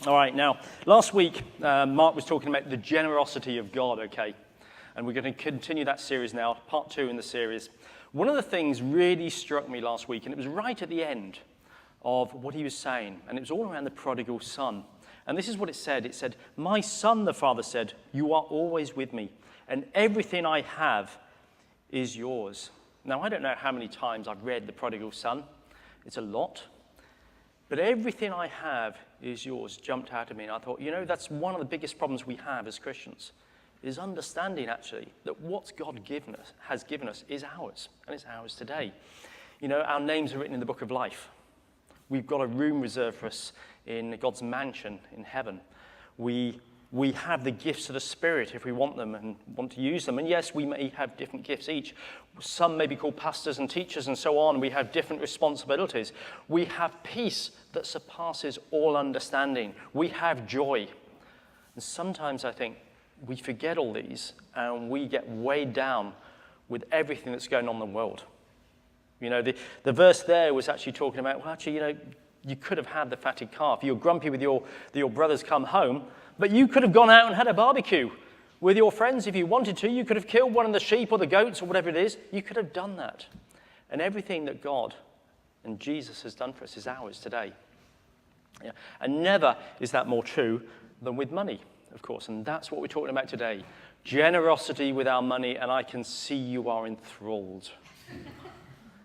All right, now, last week, Mark was talking about the generosity of God, okay? And we're going to continue that series now, part 2 in the series. One of the things really struck me last week, and it was right at the end of what he was saying, and it was all around the prodigal son. And this is what it said. It said, "My son," the father said, "you are always with me, and everything I have is yours." Now, I don't know how many times I've read the prodigal son. It's a lot. But everything I have is yours jumped out at me. And I thought, that's one of the biggest problems we have as Christians, is understanding, actually, that what God has given us is ours, and it's ours today. Our names are written in the book of life. We've got a room reserved for us in God's mansion in heaven. We have the gifts of the Spirit if we want them and want to use them. And yes, we may have different gifts each. Some may be called pastors and teachers and so on. We have different responsibilities. We have peace that surpasses all understanding. We have joy. And sometimes I think we forget all these and we get weighed down with everything that's going on in the world. The verse there was actually talking about, you could have had the fatted calf. You're grumpy with your brothers come home, but you could have gone out and had a barbecue with your friends if you wanted to. You could have killed one of the sheep or the goats or whatever it is. You could have done that. And everything that God and Jesus has done for us is ours today. Yeah. And never is that more true than with money, of course. And that's what we're talking about today. Generosity with our money, and I can see you are enthralled.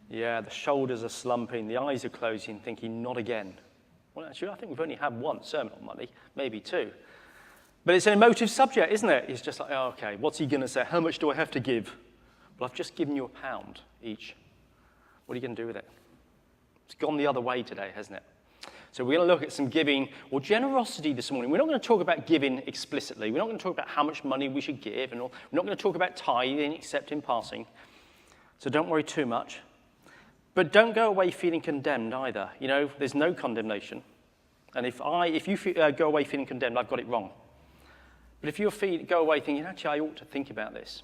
Yeah, the shoulders are slumping, the eyes are closing, thinking, not again. Well, actually, I think we've only had one sermon on money, maybe two. But it's an emotive subject, isn't it? It's just like, okay, what's he going to say? How much do I have to give? Well, I've just given you £1 each. What are you going to do with it? It's gone the other way today, hasn't it? So we're going to look at some giving or generosity this morning. We're not going to talk about giving explicitly. We're not going to talk about how much money we should give. And all. We're not going to talk about tithing except in passing. So don't worry too much. But don't go away feeling condemned either. There's no condemnation. And if you go away feeling condemned, I've got it wrong. But if you go away thinking, actually, I ought to think about this,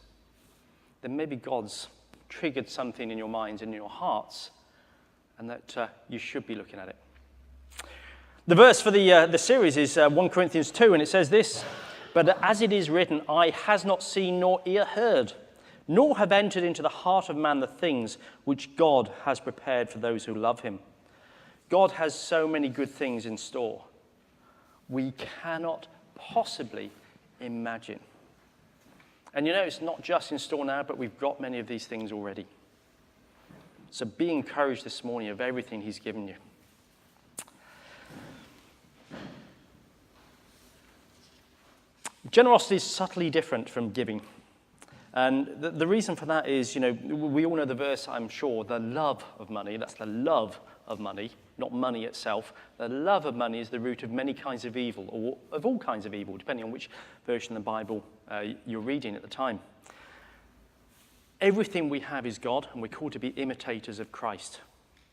then maybe God's triggered something in your minds and in your hearts, and that you should be looking at it. The verse for the series is 1 Corinthians 2, and it says this, "But as it is written, eye has not seen nor ear heard, nor have entered into the heart of man the things which God has prepared for those who love him." God has so many good things in store. We cannot possibly imagine. And it's not just in store now, but we've got many of these things already. So be encouraged this morning of everything he's given you. Generosity is subtly different from giving. And the reason for that is, we all know the verse, I'm sure, the love of money. That's the love of money, not money itself. The love of money is the root of many kinds of evil, or of all kinds of evil, depending on which version of the Bible you're reading at the time. Everything we have is God, and we're called to be imitators of Christ.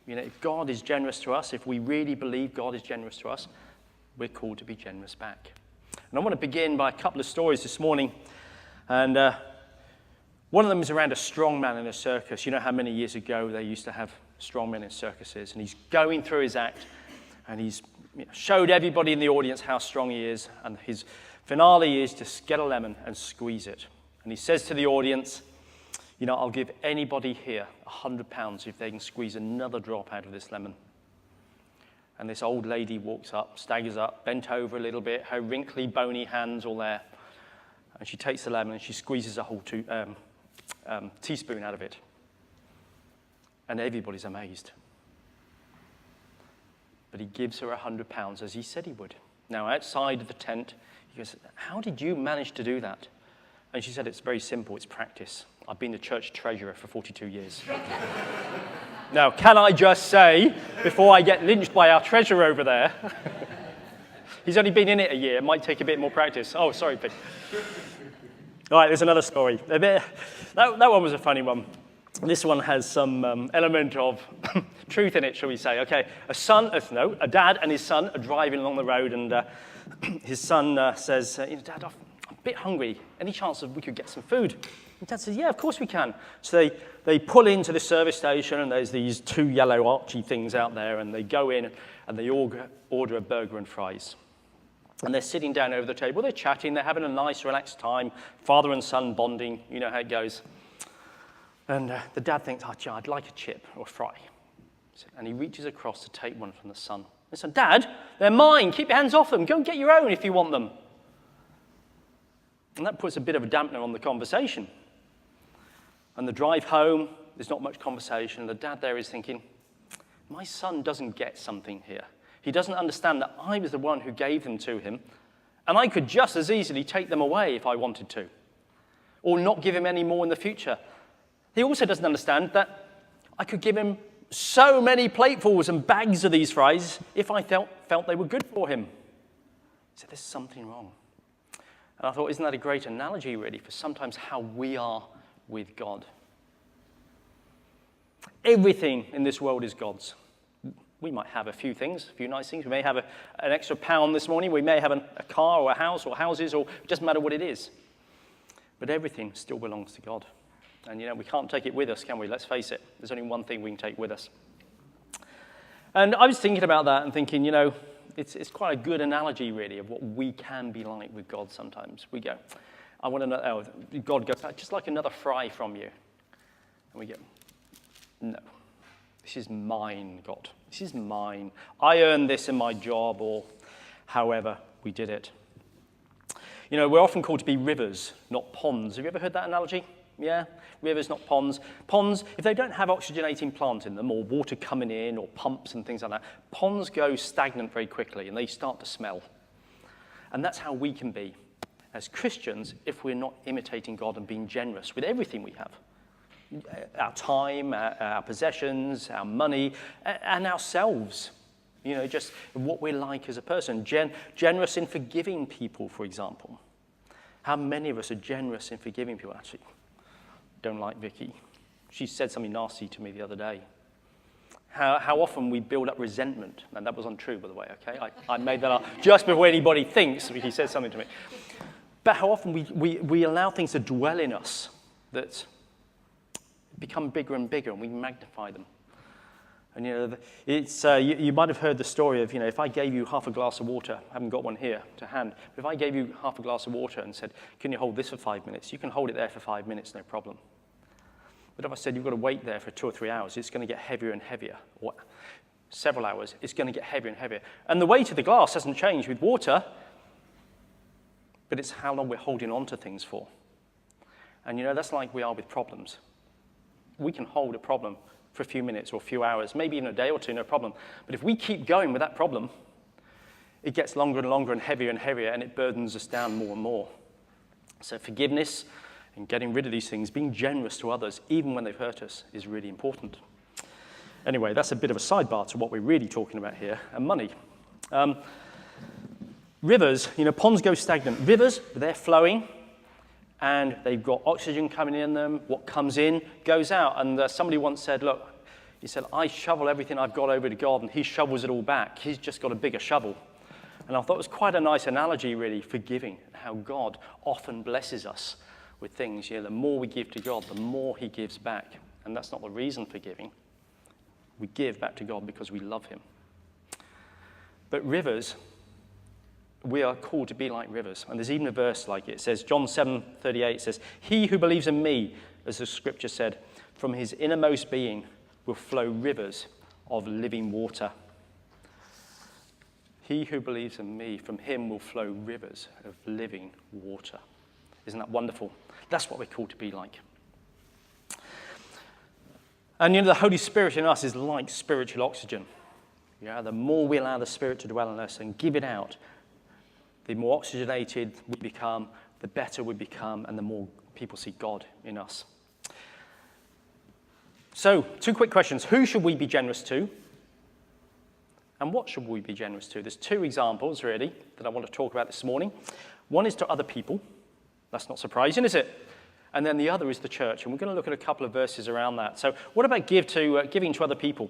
If God is generous to us, if we really believe God is generous to us, we're called to be generous back. And I want to begin by a couple of stories this morning. And one of them is around a strongman in a circus. You know how many years ago they used to have strongmen in circuses? And he's going through his act, and he's showed everybody in the audience how strong he is. And his finale is to get a lemon and squeeze it. And he says to the audience, I'll give anybody here £100 if they can squeeze another drop out of this lemon. And this old lady walks up, staggers up, bent over a little bit, her wrinkly, bony hands all there. And she takes the lemon and she squeezes a whole teaspoon out of it. And everybody's amazed. But he gives her £100 as he said he would. Now, outside of the tent, he goes, "How did you manage to do that?" And she said, "It's very simple, it's practice. I've been the church treasurer for 42 years. Now, can I just say, before I get lynched by our treasurer over there, he's only been in it a year, it might take a bit more practice. Oh, sorry, Pete. All right, there's another story. That one was a funny one. This one has some element of truth in it, shall we say. Okay, a dad and his son are driving along the road, and his son says, "Dad, I'm a bit hungry. Any chance that we could get some food?" And Dad says, "Yeah, of course we can." So they pull into the service station, and there's these two yellow Archie things out there, and they go in, and they order a burger and fries. And they're sitting down over the table, they're chatting, they're having a nice, relaxed time, father and son bonding, you know how it goes. And the dad thinks, oh, gee, I'd like a chip or a fry. And he reaches across to take one from the son. He said, Dad, they're mine, keep your hands off them, go and get your own if you want them. And that puts a bit of a dampener on the conversation. And the drive home, there's not much conversation, and the dad there is thinking, my son doesn't get something here. He doesn't understand that I was the one who gave them to him, and I could just as easily take them away if I wanted to, or not give him any more in the future. He also doesn't understand that I could give him so many platefuls and bags of these fries if I felt they were good for him. He said, there's something wrong. And I thought, isn't that a great analogy, really, for sometimes how we are with God? Everything in this world is God's. We might have a few things, a few nice things. We may have an extra pound this morning. We may have a car or a house or houses, or it doesn't matter what it is. But everything still belongs to God. And, we can't take it with us, can we? Let's face it. There's only one thing we can take with us. And I was thinking about that and thinking, it's quite a good analogy, really, of what we can be like with God sometimes. We go, I want to know, God goes, just like another fry from you. And we go, no. This is mine, God. This is mine. I earned this in my job or however we did it. We're often called to be rivers, not ponds. Have you ever heard that analogy? Yeah? Rivers, not ponds. Ponds, if they don't have oxygenating plant in them or water coming in or pumps and things like that, ponds go stagnant very quickly and they start to smell. And that's how we can be as Christians if we're not imitating God and being generous with everything we have. Our time, our possessions, our money, and ourselves. Just what we're like as a person. Generous in forgiving people, for example. How many of us are generous in forgiving people? Actually, don't like Vicky. She said something nasty to me the other day. How often we build up resentment. And that was untrue, by the way, okay? I made that up just before anybody thinks Vicky said something to me. But how often we allow things to dwell in us that become bigger and bigger, and we magnify them. And it's you might have heard the story of if I gave you half a glass of water, I haven't got one here to hand, but if I gave you half a glass of water and said, can you hold this for 5 minutes? You can hold it there for 5 minutes, no problem. But if I said you've got to wait there for 2 or 3 hours, it's going to get heavier and heavier. Or several hours, it's going to get heavier and heavier. And the weight of the glass hasn't changed with water, but it's how long we're holding on to things for. And that's like we are with problems. We can hold a problem for a few minutes or a few hours, maybe even a day or two, no problem. But if we keep going with that problem, it gets longer and longer and heavier, and it burdens us down more and more. So forgiveness and getting rid of these things, being generous to others, even when they've hurt us, is really important. Anyway, that's a bit of a sidebar to what we're really talking about here, and money. Rivers, ponds go stagnant. Rivers, they're flowing, and they've got oxygen coming in them. What comes in goes out. And somebody once said, look, he said, I shovel everything I've got over to God, and he shovels it all back. He's just got a bigger shovel. And I thought it was quite a nice analogy, really, for giving, how God often blesses us with things. The more we give to God, the more he gives back. And that's not the reason for giving. We give back to God because we love him. But rivers, we are called to be like rivers. And there's even a verse like it. It says, John 7:38 says, he who believes in me, as the scripture said, from his innermost being will flow rivers of living water. He who believes in me, from him will flow rivers of living water. Isn't that wonderful? That's what we're called to be like. And the Holy Spirit in us is like spiritual oxygen. The more we allow the Spirit to dwell in us and give it out, the more oxygenated we become, the better we become, and the more people see God in us. So, 2 quick questions. Who should we be generous to? And what should we be generous to? There's 2 examples, really, that I want to talk about this morning. One is to other people. That's not surprising, is it? And then the other is the church. And we're going to look at a couple of verses around that. So what about giving to other people?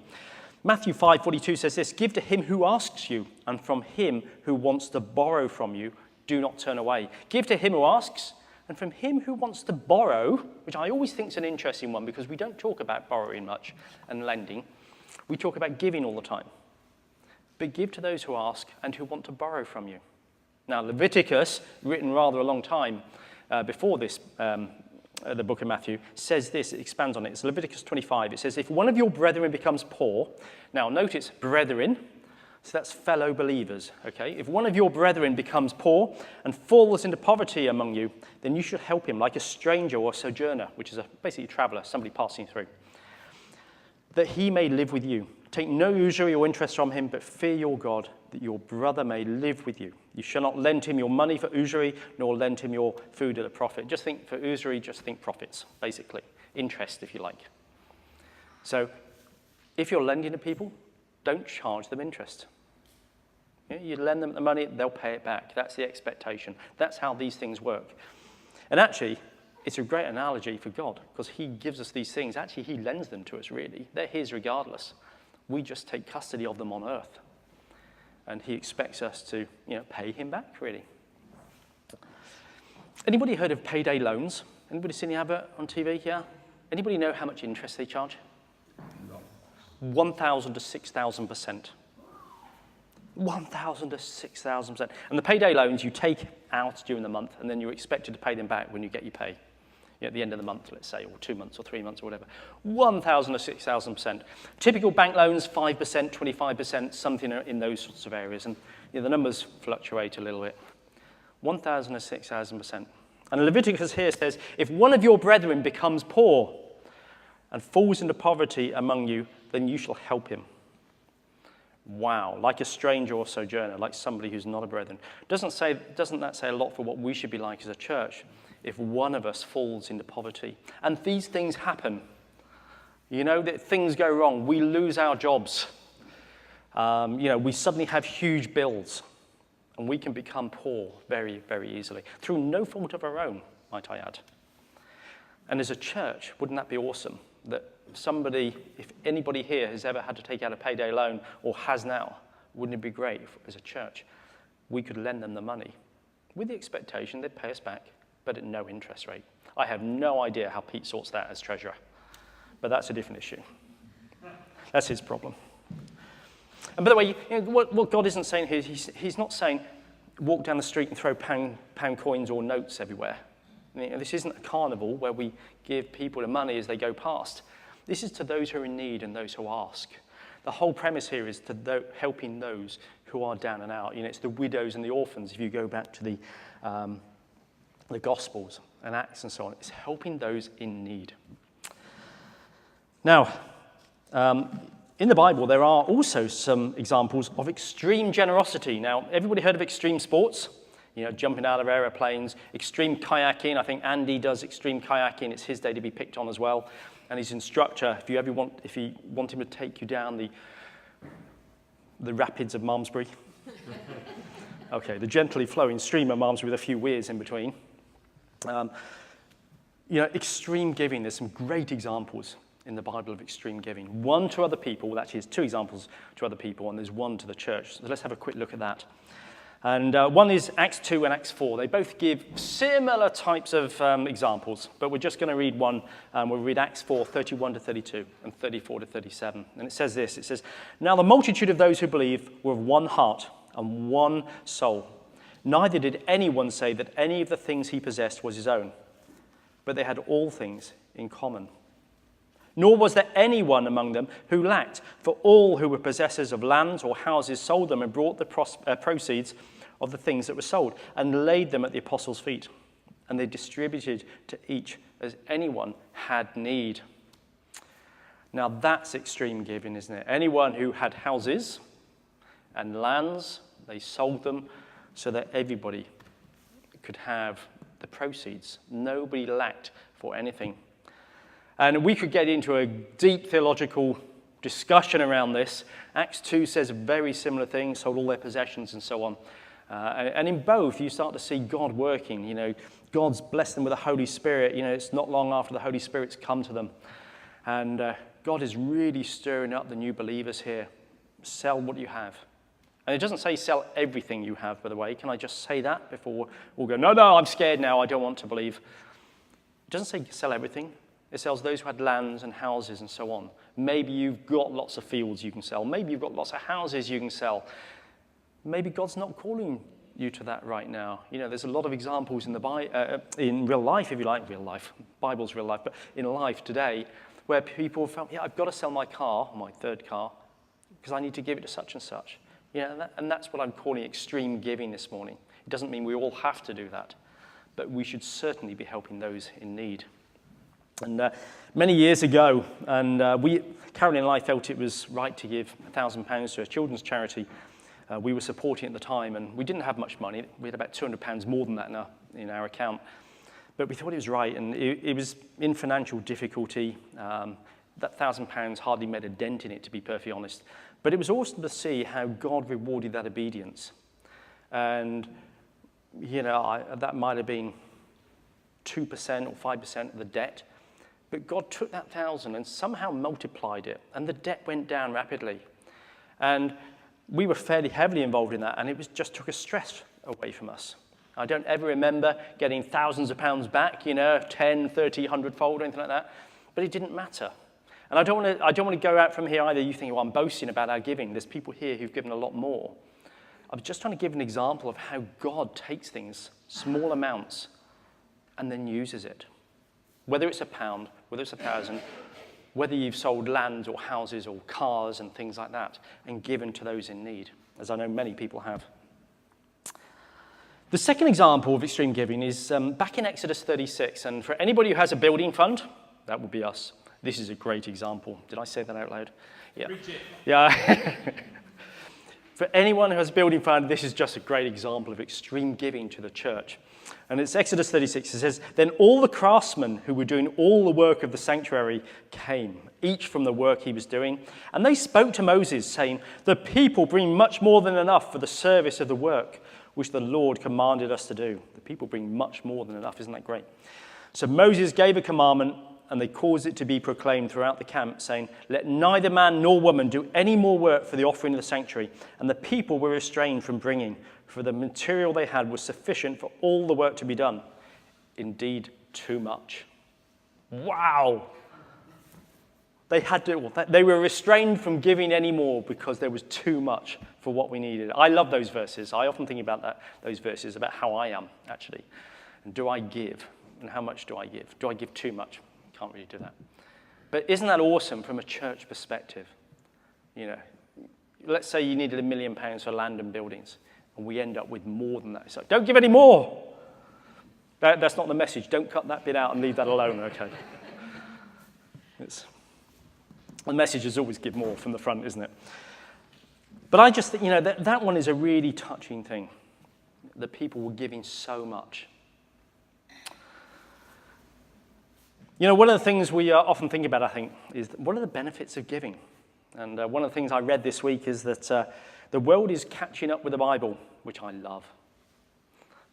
Matthew 5:42 says this, give to him who asks you, and from him who wants to borrow from you, do not turn away. Give to him who asks, and from him who wants to borrow, which I always think is an interesting one because we don't talk about borrowing much and lending. We talk about giving all the time. But give to those who ask and who want to borrow from you. Now, Leviticus, written rather a long time before this, the book of Matthew, says this, it expands on it. It's Leviticus 25. It says, if one of your brethren becomes poor, now notice brethren, so that's fellow believers, okay? If one of your brethren becomes poor and falls into poverty among you, then you should help him like a stranger or a sojourner, which is basically a traveler, somebody passing through, that he may live with you. Take no usury or interest from him, but fear your God, that your brother may live with you. You shall not lend him your money for usury, nor lend him your food at a profit. Just think for usury, just think profits, basically. Interest, if you like. So if you're lending to people, don't charge them interest. You lend them the money, they'll pay it back. That's the expectation. That's how these things work. And actually, it's a great analogy for God, because he gives us these things. Actually, he lends them to us, really. They're his regardless. We just take custody of them on earth. And he expects us to, pay him back, really. Anybody heard of payday loans? Anybody seen the advert on TV? Yeah? Anybody know how much interest they charge? No. 1,000 to 6,000%. 1,000 to 6,000%. And the payday loans you take out during the month, and then you're expected to pay them back when you get your pay. At the end of the month, let's say, or 2 months or 3 months or whatever. 1,000 to 6,000%. Typical bank loans, 5%, 25%, something in those sorts of areas. And the numbers fluctuate a little bit. 1,000 to 6,000%. And Leviticus here says, if one of your brethren becomes poor and falls into poverty among you, then you shall help him. Wow, like a stranger or sojourner, like somebody who's not a brethren. Doesn't that say a lot for what we should be like as a church if one of us falls into poverty? And these things happen. That things go wrong. We lose our jobs. We suddenly have huge bills. And we can become poor very, very easily. Through no fault of our own, might I add. And as a church, wouldn't that be awesome? That somebody, if anybody here has ever had to take out a payday loan or has now, wouldn't it be great if, as a church, we could lend them the money with the expectation they'd pay us back, but at no interest rate. I have no idea how Pete sorts that as treasurer, but that's a different issue. That's his problem. And by the way, what God isn't saying here, he's not saying walk down the street and throw pound coins or notes everywhere. This isn't a carnival where we give people the money as they go past. This is to those who are in need and those who ask. The whole premise here is to helping those who are down and out. It's the widows and the orphans, if you go back to the Gospels and Acts and so on. It's helping those in need. Now, in the Bible, there are also some examples of extreme generosity. Now, everybody heard of extreme sports? Jumping out of aeroplanes, extreme kayaking. I think Andy does extreme kayaking. It's his day to be picked on as well. And his instructor, if you want him to take you down the rapids of Malmesbury. Okay, the gently flowing stream of Malmesbury with a few weirs in between. Extreme giving. There's some great examples in the Bible of extreme giving. One to other people. Well, actually, there's two examples to other people, and there's one to the church. So let's have a quick look at that. And one is Acts 2 and Acts 4. They both give similar types of examples, but we're just going to read one. We'll read Acts 4, 31 to 32 and 34 to 37. And it says this. It says, now the multitude of those who believed were of one heart and one soul. Neither did anyone say that any of the things he possessed was his own, but they had all things in common. Nor was there anyone among them who lacked, for all who were possessors of lands or houses sold them and brought the proceeds of the things that were sold and laid them at the apostles' feet. And they distributed to each as anyone had need. Now that's extreme giving, isn't it? Anyone who had houses and lands, they sold them so that everybody could have the proceeds. Nobody lacked for anything. And we could get into a deep theological discussion around this. Acts 2 says a very similar thing, sold all their possessions and so on. And in both, you start to see God working. God's blessed them with the Holy Spirit. It's not long after the Holy Spirit's come to them. And God is really stirring up the new believers here. Sell what you have. And it doesn't say sell everything you have, by the way. Can I just say that before we'll go, no, I'm scared now, I don't want to believe. It doesn't say sell everything. It sells those who had lands and houses and so on. Maybe you've got lots of fields you can sell. Maybe you've got lots of houses you can sell. Maybe God's not calling you to that right now. You know, there's a lot of examples in in real life, if you like, real life. Bible's real life, but in life today, where people felt, yeah, I've got to sell my car, my third car, because I need to give it to such and such. Yeah, and that's what I'm calling extreme giving this morning. It doesn't mean we all have to do that, but we should certainly be helping those in need. And many years ago, and Caroline and I felt it was right to give £1,000 to a children's charity. We were supporting at the time, and we didn't have much money. We had about £200 more than that in our account. But we thought it was right, and it was in financial difficulty. That £1,000 hardly made a dent in it, to be perfectly honest. But it was awesome to see how God rewarded that obedience. And, you know, that might have been 2% or 5% of the debt. But God took that 1,000 and somehow multiplied it, and the debt went down rapidly. And we were fairly heavily involved in that, and it just took a stress away from us. I don't ever remember getting thousands of pounds back, you know, 10, 30, 100-fold, or anything like that, but it didn't matter. And I don't want to go out from here either. You think, well, I'm boasting about our giving. There's people here who've given a lot more. I was just trying to give an example of how God takes things, small amounts, and then uses it. Whether it's £1, whether it's 1,000, whether you've sold lands or houses or cars and things like that, and given to those in need, as I know many people have. The second example of extreme giving is back in Exodus 36, and for anybody who has a building fund, that would be us. This is a great example. Did I say that out loud? Yeah. Yeah. For anyone who has a building fund, this is just a great example of extreme giving to the church. And it's Exodus 36. It says, "Then all the craftsmen who were doing all the work of the sanctuary came, each from the work he was doing. And they spoke to Moses, saying, 'The people bring much more than enough for the service of the work which the Lord commanded us to do.'" The people bring much more than enough. Isn't that great? So Moses gave a commandment, and they caused it to be proclaimed throughout the camp, saying, "Let neither man nor woman do any more work for the offering of the sanctuary." And the people were restrained from bringing, for the material they had was sufficient for all the work to be done. Indeed, too much. Wow! They were restrained from giving any more because there was too much for what we needed. I love those verses. I often think about those verses, about how I am, actually. And do I give? And how much do I give? Do I give too much? Can't really do that. But isn't that awesome from a church perspective? You know, let's say you needed £1 million for land and buildings, and we end up with more than that. It's like, don't give any more. That's not the message. Don't cut that bit out and leave that alone, okay? The message is always give more from the front, isn't it? But I just think, you know, that one is a really touching thing, that people were giving so much. You know, one of the things we often think about, I think, is what are the benefits of giving? And one of the things I read this week is that the world is catching up with the Bible, which I love.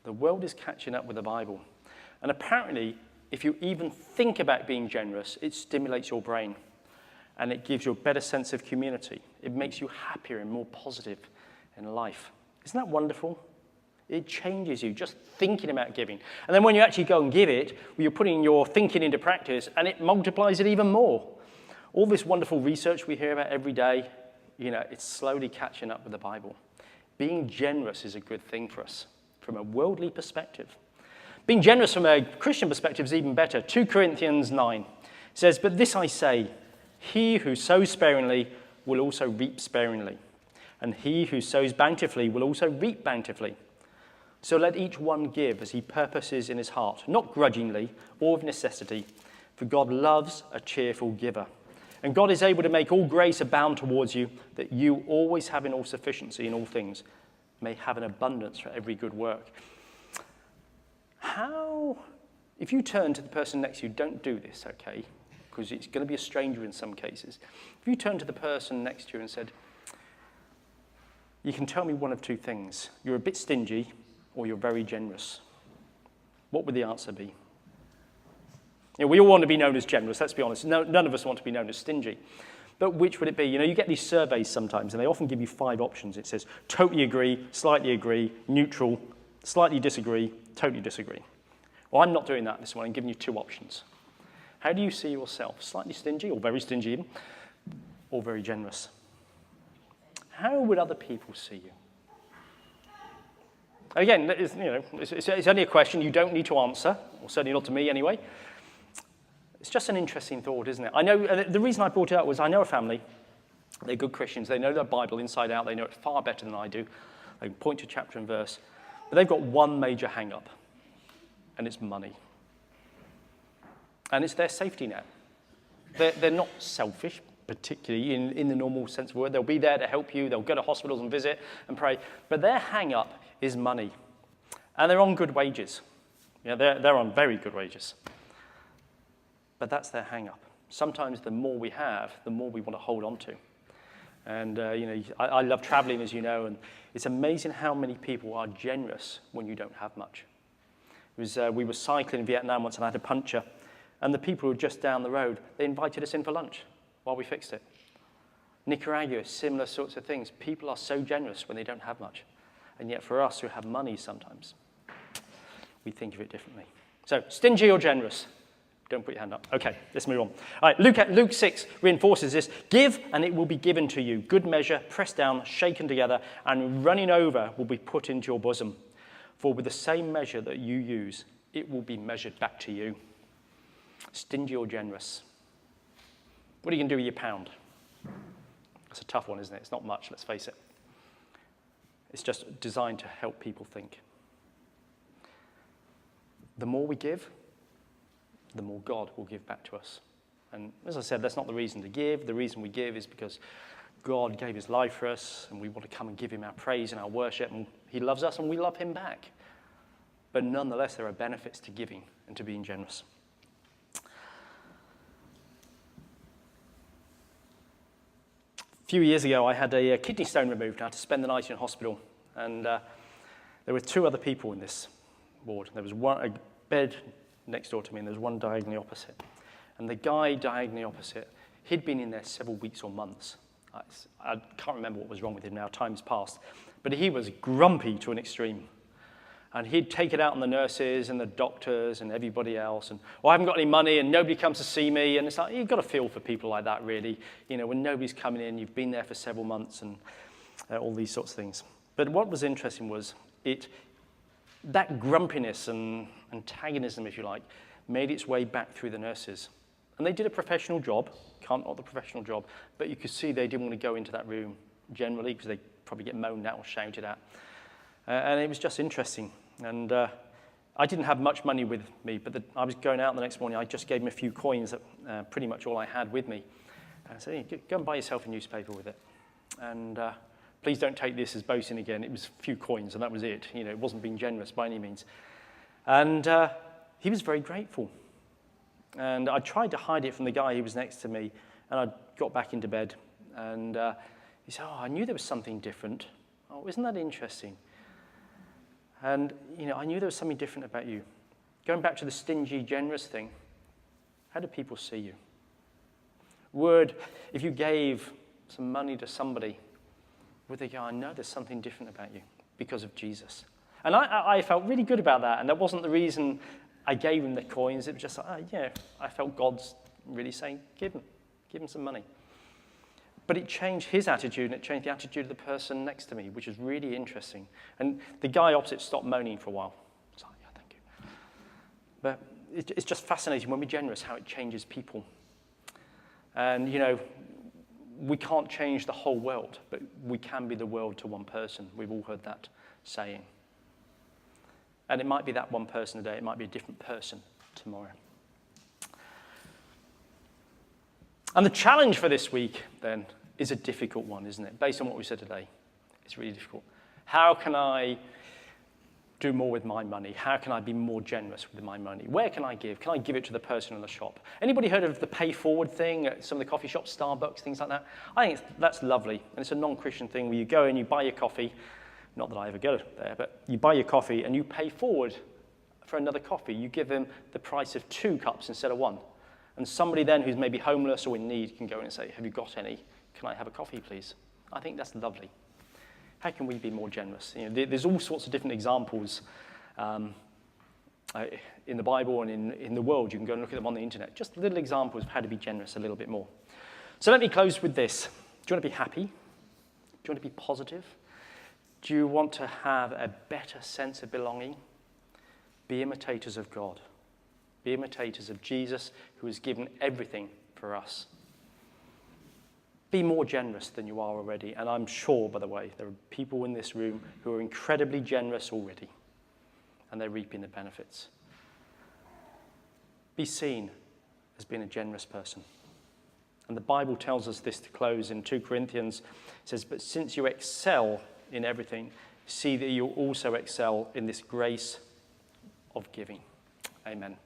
The world is catching up with the Bible. And apparently, if you even think about being generous, it stimulates your brain. And it gives you a better sense of community. It makes you happier and more positive in life. Isn't that wonderful? It changes you just thinking about giving. And then when you actually go and give it, well, you're putting your thinking into practice, and it multiplies it even more. All this wonderful research we hear about every day, you know, it's slowly catching up with the Bible. Being generous is a good thing for us from a worldly perspective. Being generous from a Christian perspective is even better. 2 Corinthians 9 says, "But this I say, he who sows sparingly will also reap sparingly, and he who sows bountifully will also reap bountifully. So let each one give as he purposes in his heart, not grudgingly or of necessity, for God loves a cheerful giver. And God is able to make all grace abound towards you, that you, always having all sufficiency in all things, may have an abundance for every good work." If you turn to the person next to you, don't do this, okay? Because it's going to be a stranger in some cases. If you turn to the person next to you and said, "You can tell me one of two things. You're a bit stingy, or you're very generous," what would the answer be? You know, we all want to be known as generous, let's be honest. None of us want to be known as stingy. But which would it be? You know, you get these surveys sometimes, and they often give you 5 options. It says, totally agree, slightly agree, neutral, slightly disagree, totally disagree. Well, I'm not doing that this morning. I'm giving you 2 options. How do you see yourself? Slightly stingy, or very stingy even, or very generous? How would other people see you? Again, it's only a question you don't need to answer, or certainly not to me anyway. It's just an interesting thought, isn't it? I know the reason I brought it up was I know a family. They're good Christians. They know their Bible inside out. They know it far better than I do. They can point to chapter and verse. But they've got one major hang-up, and it's money. And it's their safety net. They're not selfish, particularly in the normal sense of the word. They'll be there to help you. They'll go to hospitals and visit and pray. But their hang-up is money. And they're on good wages. They're on very good wages. But that's their hang-up. Sometimes the more we have, the more we want to hold on to. And, I love traveling, as you know, and it's amazing how many people are generous when you don't have much. We were cycling in Vietnam once, and I had a puncture, and the people who were just down the road, they invited us in for lunch while we fixed it. Nicaragua, similar sorts of things. People are so generous when they don't have much. And yet for us who have money sometimes, we think of it differently. So, stingy or generous? Don't put your hand up. Okay, let's move on. All right, Luke 6 reinforces this. Give, and it will be given to you. Good measure, pressed down, shaken together, and running over will be put into your bosom. For with the same measure that you use, it will be measured back to you. Stingy or generous? What are you going to do with your pound? That's a tough one, isn't it? It's not much, let's face it. It's just designed to help people think. The more we give, the more God will give back to us. And as I said, that's not the reason to give. The reason we give is because God gave his life for us, and we want to come and give him our praise and our worship, and he loves us and we love him back. But nonetheless, there are benefits to giving and to being generous. A few years ago, I had a kidney stone removed. I had to spend the night in hospital, and there were two other people in this ward. There was a bed next door to me, and there was one diagonally opposite. And the guy diagonally opposite, he'd been in there several weeks or months. I can't remember what was wrong with him now, time's passed. But he was grumpy to an extreme. And he'd take it out on the nurses and the doctors and everybody else. And, I haven't got any money and nobody comes to see me. And it's like, you've got to feel for people like that, really. When nobody's coming in, you've been there for several months and all these sorts of things. But what was interesting was that grumpiness and antagonism, if you like, made its way back through the nurses. And they did a professional job, not the professional job, but you could see they didn't want to go into that room generally because they probably get moaned at or shouted at. And it was just interesting. And I didn't have much money with me, but I was going out the next morning. I just gave him a few coins, pretty much all I had with me. And I said, hey, go and buy yourself a newspaper with it. And please don't take this as boasting again. It was a few coins, and that was it. It wasn't being generous by any means. And he was very grateful. And I tried to hide it from the guy who was next to me, and I got back into bed. And he said, I knew there was something different. Oh, isn't that interesting? And, I knew there was something different about you. Going back to the stingy, generous thing, how do people see you? If you gave some money to somebody, would they go, I know there's something different about you because of Jesus? And I felt really good about that, and that wasn't the reason I gave him the coins. It was just like, I felt God's really saying, give him some money. But it changed his attitude, and it changed the attitude of the person next to me, which was really interesting. And the guy opposite stopped moaning for a while. I was like, yeah, thank you. But it's just fascinating when we're generous how it changes people. And, we can't change the whole world, but we can be the world to one person. We've all heard that saying. And it might be that one person today. It might be a different person tomorrow. And the challenge for this week, then, is a difficult one, isn't it? Based on what we said today, it's really difficult. How can I do more with my money? How can I be more generous with my money? Where can I give? Can I give it to the person in the shop? Anybody heard of the pay forward thing at some of the coffee shops, Starbucks, things like that? I think that's lovely. And it's a non-Christian thing where you go and you buy your coffee. Not that I ever go there, but you buy your coffee and you pay forward for another coffee. You give them the price of 2 cups instead of 1. And somebody then who's maybe homeless or in need can go in and say, have you got any? Can I have a coffee, please? I think that's lovely. How can we be more generous? There's all sorts of different examples in the Bible and in the world. You can go and look at them on the internet. Just little examples of how to be generous a little bit more. So let me close with this. Do you want to be happy? Do you want to be positive? Do you want to have a better sense of belonging? Be imitators of God. Be imitators of Jesus, who has given everything for us. Be more generous than you are already. And I'm sure, by the way, there are people in this room who are incredibly generous already, and they're reaping the benefits. Be seen as being a generous person. And the Bible tells us this to close in 2 Corinthians. It says, but since you excel in everything, see that you also excel in this grace of giving. Amen.